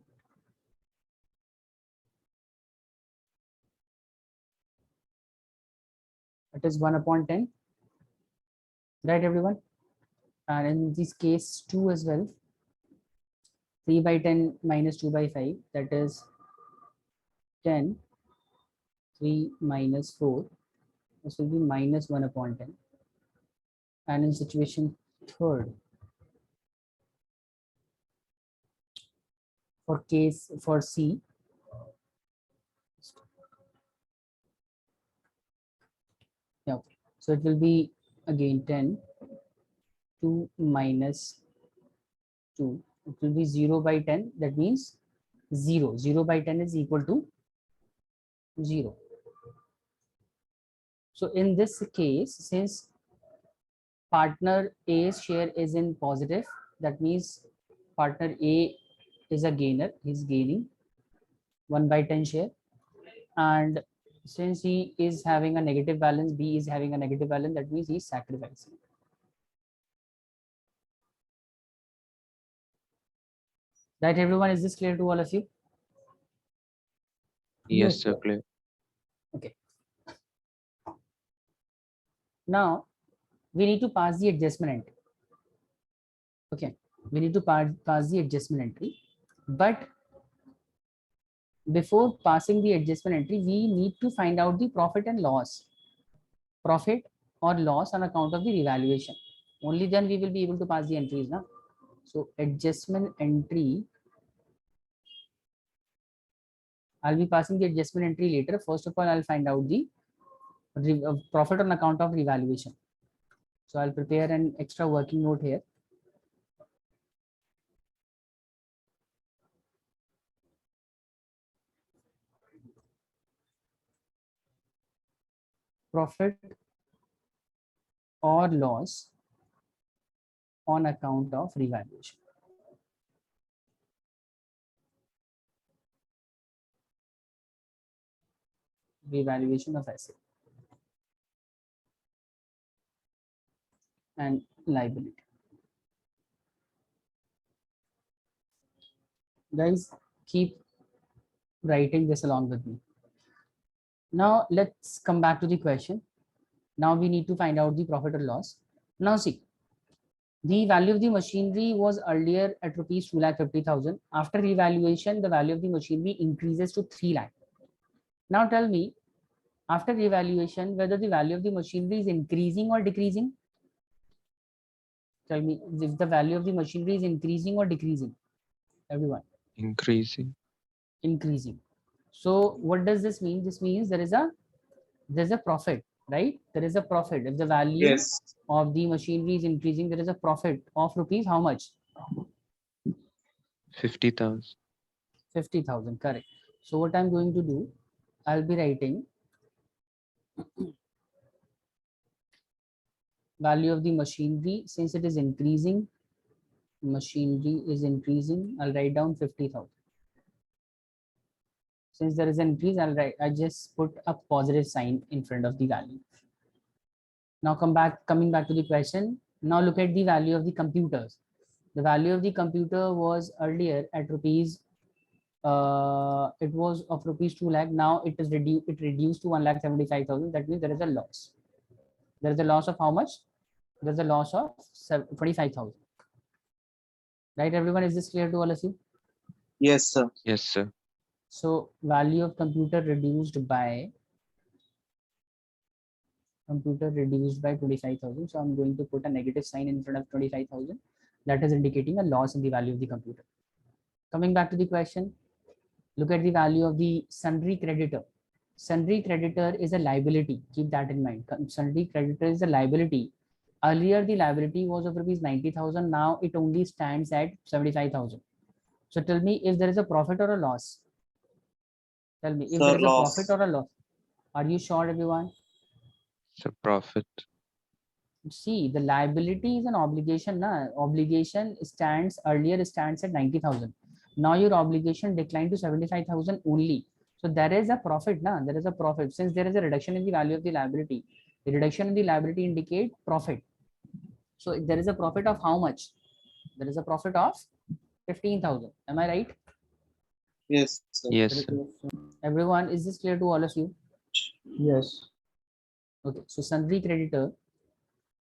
It is 1 upon 10, right everyone? And in this case 2 as well. 3 by 10 minus 2 by 5, that is 10. 3 minus 4, this will be minus 1 upon 10. And in situation third, for C, yeah, okay. So it will be again 10, 2 minus 2, it will be 0 by 10, that means 0. 0 by 10 is equal to 0. So in this case, since partner A's share is in positive, that means partner A is a gainer, he's gaining 1 by 10 share. And since he is having a negative balance, B is having a negative balance, that means he's sacrificing. Right, everyone, is this clear to all of you? Yes, sir. Clear. Okay. Now we need to pass the adjustment entry. Okay, we need to pass the adjustment entry, but before passing the adjustment entry, we need to find out the profit and loss, profit or loss on account of the revaluation. Only then we will be able to pass the entries now. So adjustment entry, I'll be passing the adjustment entry later. First of all, I'll find out the profit on account of revaluation. So I'll prepare an extra working note here. Profit or loss on account of revaluation. Revaluation of asset and liability. Guys, keep writing this along with me. Now let's come back to the question. Now we need to find out the profit or loss. Now see, the value of the machinery was earlier at rupees 2,50,000. After revaluation, the value of the machinery increases to 3 lakh. Now tell me, after revaluation, whether the value of the machinery is increasing or decreasing. Tell me if the value of the machinery is increasing or decreasing. Everyone. Increasing. Increasing. So what does this mean? This means there's a profit, right? There is a profit. If the value Yes. of the machinery is increasing, there is a profit of rupees how much? 50,000. 50,000, correct. So what I'm going to do, I'll be writing value of the machinery. Since it is increasing, machinery is increasing, I'll write down 50,000. Since there is an increase, I just put a positive sign in front of the value. Now coming back to the question. Now look at the value of the computers. The value of the computer was earlier at rupees, it was of rupees 2 lakh. Now it reduced to 1,75,000. That means there is a loss. There is a loss of how much? There's a loss of 25,000. Right, everyone, is this clear to all of you? Yes, sir. Yes, sir. So value of computer reduced by 25,000. So I'm going to put a negative sign in front of 25,000. That is indicating a loss in the value of the computer. Coming back to the question, look at the value of the sundry creditor. Sundry creditor is a liability. Keep that in mind. Sundry creditor is a liability. Earlier, the liability was of rupees 90,000. Now it only stands at 75,000. So tell me if there is a profit or a loss. Tell me if Sir, there is a loss. profit or a loss. Are you sure, everyone? It's a profit. See, the liability is an obligation. Na? Obligation stands at 90,000. Now your obligation declined to 75,000 only. So there is a profit, na? There is a profit. Since there is a reduction in the value of the liability, the reduction in the liability indicate profit. So there is a profit of how much? There is a profit of 15,000. Am I right? Yes, sir. Yes, sir. Everyone, is this clear to all of you? Yes. Okay, so sundry creditor,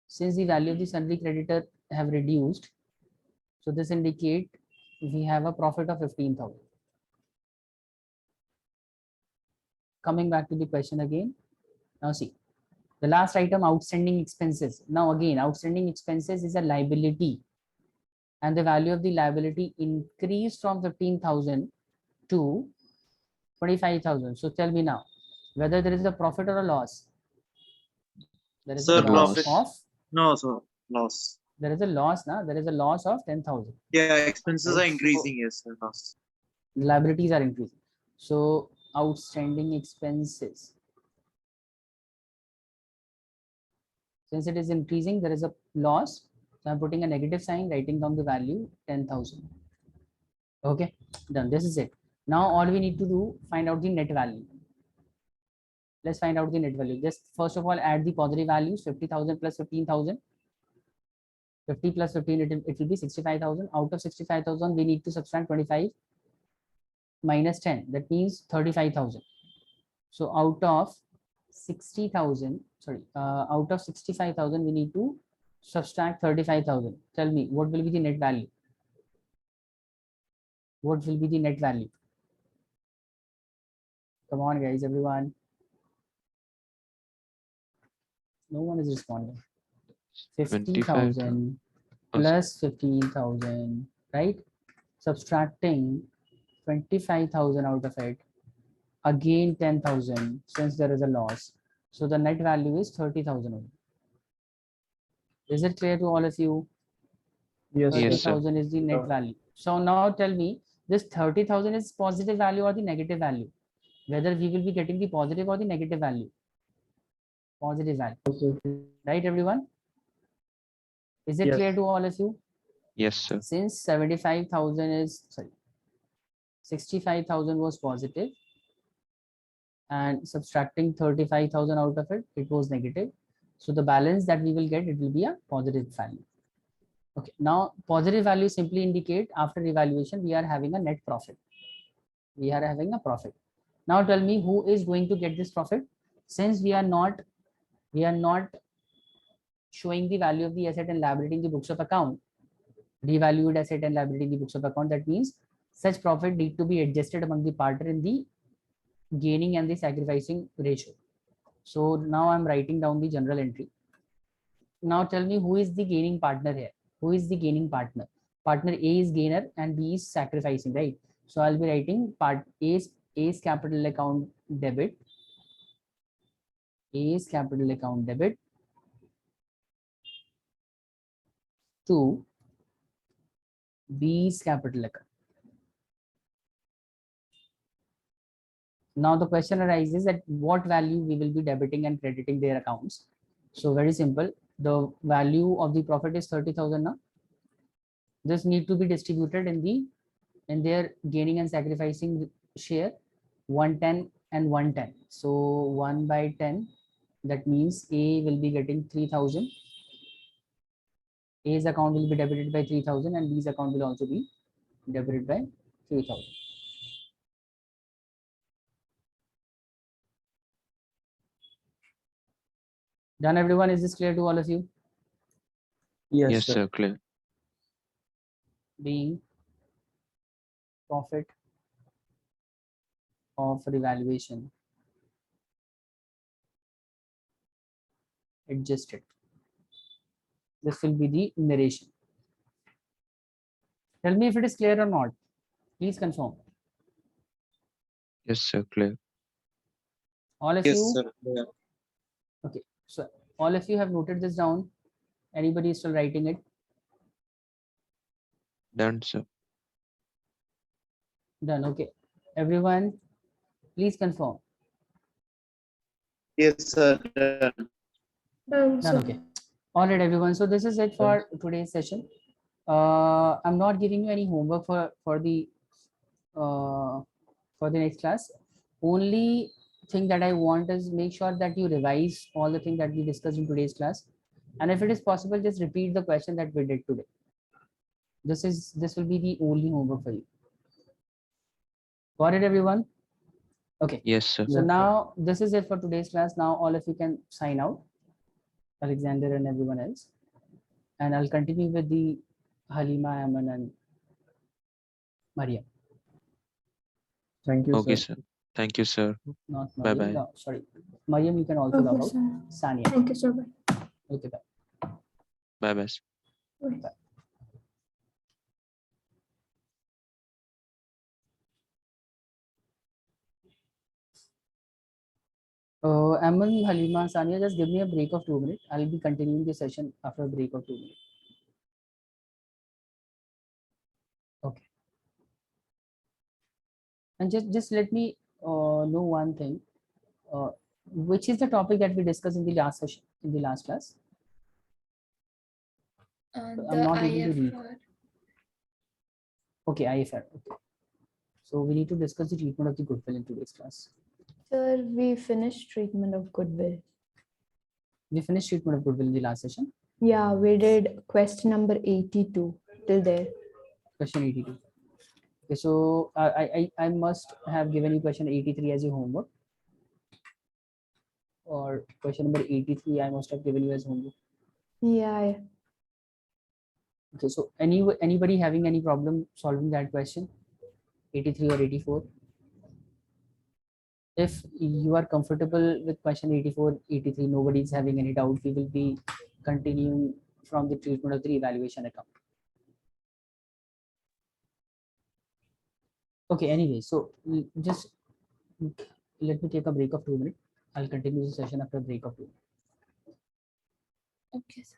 since the value of the sundry creditor have reduced, so this indicate we have a profit of 15,000. Coming back to the question again. Now see, the last item, outstanding expenses. Now again, outstanding expenses is a liability, and the value of the liability increased from 15,000 to 25,000. So tell me now, whether there is a profit or a loss. There is Sir, a loss profit. of, No, sir. Loss. there is a loss now. There is a loss of 10,000. Yeah, expenses are Right, so- increasing. Yes, sir. Loss. Liabilities are increasing. So outstanding expenses. Since it is increasing, there is a loss. So I'm putting a negative sign, writing down the value 10,000. Okay, done. This is it. Now all we need to do, find out the net value. Let's find out the net value. Just first of all, add the positive values, 50,000 plus 15,000. 50 plus 15, it will be 65,000. Out of 65,000, we need to subtract 25 minus 10. That means 35,000. So out of 60,000, sorry, out of 65,000, we need to subtract 35,000. Tell me, what will be the net value? What will be the net value? Come on, guys, everyone. No one is responding. 50,000 plus 15,000, right? Subtracting 25,000 out of it. Again 10,000, since there is a loss. So the net value is 30,000 only. Is it clear to all of you? Yes. Yes, sir. 30,000 is the net value. So now tell me, this 30,000 is positive value or the negative value? Whether we will be getting the positive or the negative value? Positive value. Okay. Right, everyone? Is it Yes. clear to all of you? Yes, sir. Since 75,000 is, sorry, 65,000 was positive, and subtracting 35,000 out of it, it was negative. So the balance that we will get, it will be a positive value. Okay, now positive value simply indicate after revaluation, we are having a net profit. We are having a profit. Now tell me, who is going to get this profit? Since we are not showing the value of the asset and liability in the books of account, revalued asset and liability in the books of account, that means such profit need to be adjusted among the partner in the gaining and the sacrificing ratio. So now I'm writing down the general entry. Now tell me, who is the gaining partner here? Who is the gaining partner? Partner A is gainer and B is sacrificing, right? So I'll be writing part A's capital account debit. A's capital account debit to B's capital account. Now the question arises that what value we will be debiting and crediting their accounts. So very simple. The value of the profit is 30,000 now. This need to be distributed in their gaining and sacrificing share, 110 and 110. So 1 by 10, that means A will be getting 3,000. A's account will be debited by 3,000 and B's account will also be debited by 3,000. Done, everyone? Is this clear to all of you? Yes, Yes, sir. sir. Clear. Being profit of revaluation adjusted. This will be the narration. Tell me if it is clear or not. Please confirm. Yes, sir. Clear. All of Yes, you. sir. Yeah. Okay. So all of you have noted this down. Anybody is still writing it? Done, sir. Done. Okay. Everyone, please confirm. Yes, sir. Done. Done. Okay. All right, everyone. So this is it for today's session. I'm not giving you any homework for the for the next class. Only thing that I want is make sure that you revise all the things that we discussed in today's class, and if it is possible, just repeat the question that we did today. This will be the only homework for you. Got it, everyone? Okay. Yes, sir. So Yes, sir. now this is it for today's class. Now all of you can sign out, Alexander and everyone else, and I'll continue with the Halima, Aman, and Maria. Thank you, Okay, sir. sir. Thank you, sir. Not Bye Maria. bye. No, sorry, Mariam. You can also Okay, log out. sir. Sania. Thank you, sir. Bye. Okay, bye. Bye bye. Bye. Aman, Halima, Sania, just give me a break of 2 minutes. I'll be continuing the session after a break of 2 minutes. Okay. And just let me know one thing. Which is the topic that we discussed in the last session, in the last class? I'm The not able to read. IFR. Okay, IFR. Okay. So we need to discuss the treatment of the goodwill in today's class. Sir, we finished treatment of Goodwill. We finished treatment of goodwill in the last session. Yeah, we did question number 82 till there. Question 82. Okay, so I must have given you question 83 as your homework. Or question number 83 I must have given you as homework. Yeah. Okay, so anybody having any problem solving that question, 83 or 84? If you are comfortable with question 84, 83, nobody is having any doubt, we will be continuing from the treatment of the evaluation account. Okay, anyway, so just let me take a break of 2 minutes. I'll continue the session after a break of 2 minutes. Okay, sir.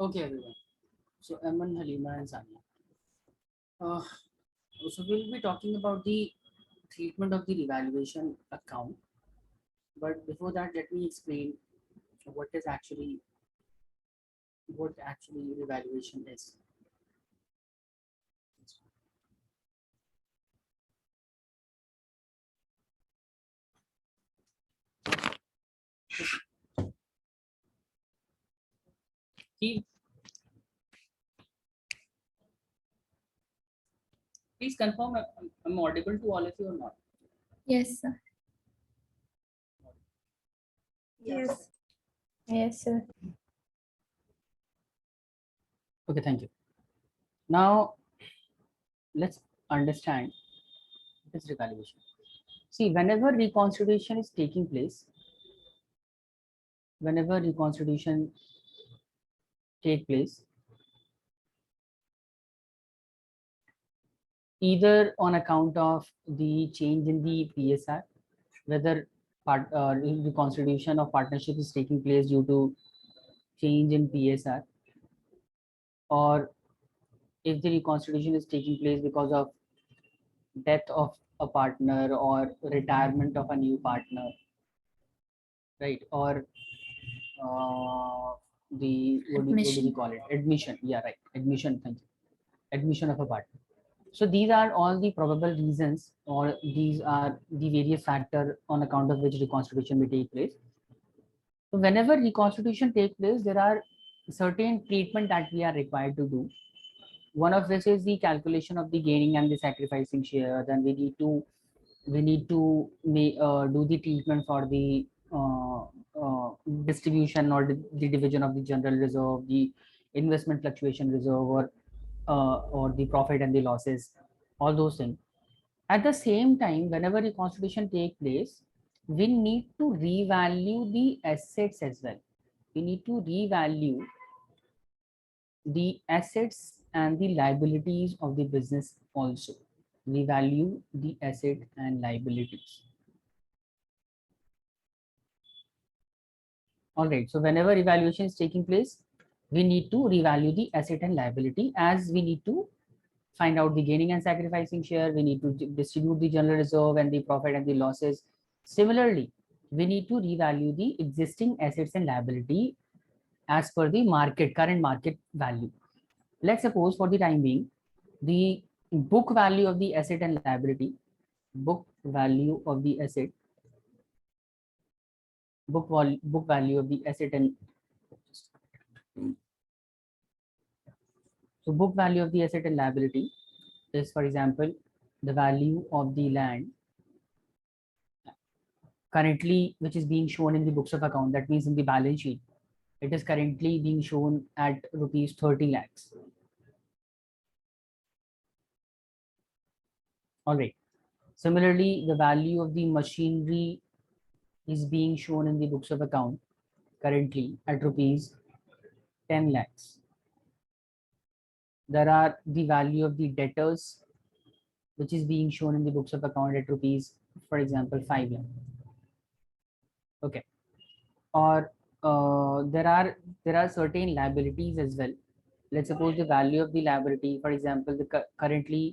Okay, everyone. So Aman, Halima, and Sania. Uh, so we'll be talking about the treatment of the revaluation account. But before that, let me explain what is actually what actually revaluation is. Keep, please confirm I'm audible to all of you or not. Yes, sir. Yes. Yes, sir. Okay, thank you. Now let's understand what is revaluation. See, whenever reconstitution take place, either on account of the change in the PSR, whether the constitution of partnership is taking place due to change in PSR, or if the reconstitution is taking place because of death of a partner or retirement of a new partner, right? Or what do we Admission. call it? Admission. Yeah, right. Admission. Thank you. Admission of a partner. So these are all the probable reasons, or these are the various factors on account of which reconstitution may take place. So whenever reconstitution takes place, there are certain treatment that we are required to do. One of which is the calculation of the gaining and the sacrificing share. Then we need to do the treatment for the distribution or the division of the general reserve, the investment fluctuation reserve, or the profit and the losses, all those things. At the same time, whenever the constitution take place, we need to revalue the assets as well. We need to revalue the assets and the liabilities of the business also. Revalue the asset and liabilities. All right. So whenever evaluation is taking place, we need to revalue the asset and liability, as we need to find out the gaining and sacrificing share. We need to distribute the general reserve and the profit and the losses. Similarly, we need to revalue the existing assets and liability as per the current market value. Let's suppose for the time being, the book value of the asset and liability, book value of the asset, book value of the asset and so book value of the asset and liability is, for example, the value of the land currently, which is being shown in the books of account. That means in the balance sheet, it is currently being shown at rupees 30 lakhs. All right. Similarly, the value of the machinery is being shown in the books of account currently at rupees 10 lakhs. There are the value of the debtors, which is being shown in the books of account at rupees, for example, 5 lakh. Okay. Or there are certain liabilities as well. Let's suppose the value of the liability, for example, currently